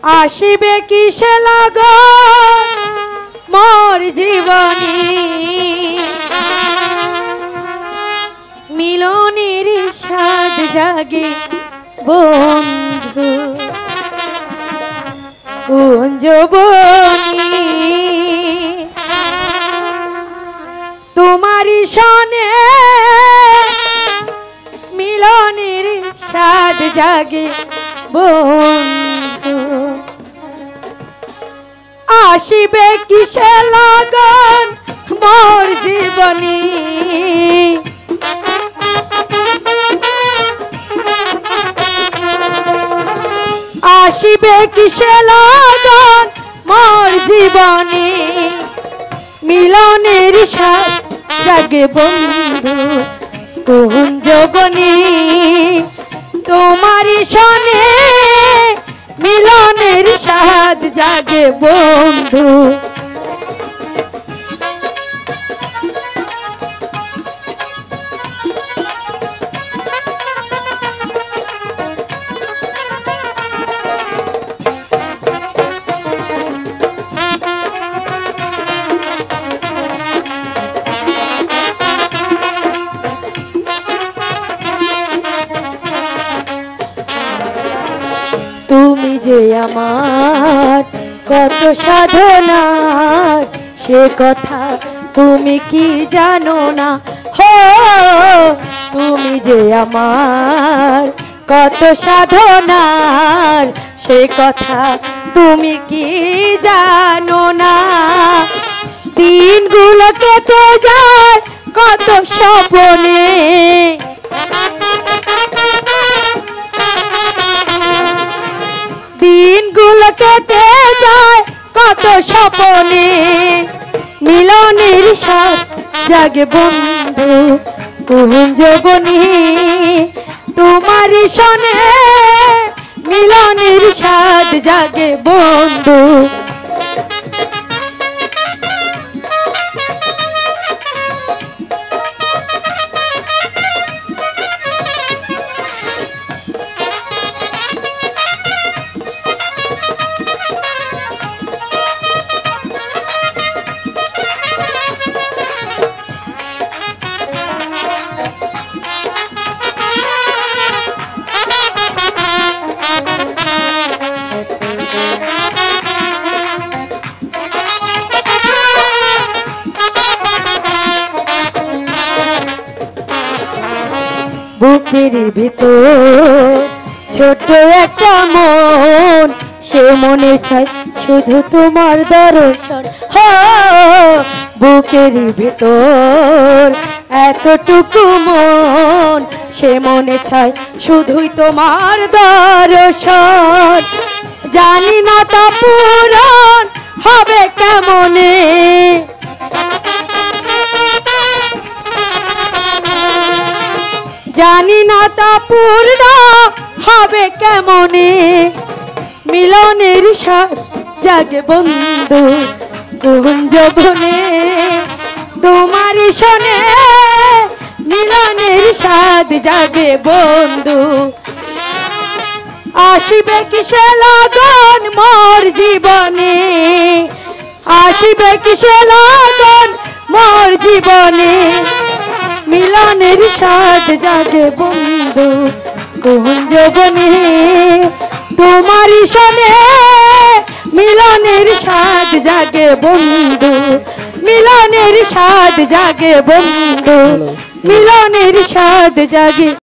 আসিবে কিসে লাগন মোর জীবনে মিলনের স্বাদ জাগে বন্ধু কুঞ্জবনে তোমারি সনে মিলনের স্বাদ জাগে বন্ধু আসিবে কিসে লাগন মোর জীবনে আসিবে কিসে লাগন মোর জীবনে মিলনের স্বাদ জাগে বন্ধু কুঞ্জবনে তোমারি সনে মিলনের স্বাদ জাগে বন্ধু তুমি যে আমার কত সাধনার সে কথা তুমি কি জানো না হো তুমি যে আমার কত সাধনার সে কথা তুমি কি জানো না দিনগুলো কেটে যায় কত স্বপ্নে দিনগুলো কেটে যায় কত স্বপ্নে মিলনের স্বাদ জাগে বন্ধু কুঞ্জবনে তোমারি সনে মিলনের স্বাদ জাগে বন্ধু বুকের ভিতর ছোট একটা মন সে মনে চায় শুধু তোমার দর্শন হো বুকের ভিতর এতটুকু মন সে মনে চায় শুধুই তোমার দর্শন জানি না তা পূরণ হবে কেমনে জানি না তা পূর্ণ হবে কেমনে মিলনের স্বাদ জাগে বন্ধু কুঞ্জবনে তোমারি সনে মিলনের স্বাদ জাগে বন্ধু আসিবে কিসে লাগন মোর জীবনে আসিবে কিসে লাগন মোর জীবনে মিলনের স্বাদ জাগে বন্ধু কুঞ্জবনে তোমারি সনে মিলনের স্বাদ জাগে বন্ধু মিলনের স্বাদ জাগে বন্ধু মিলনের স্বাদ জাগে।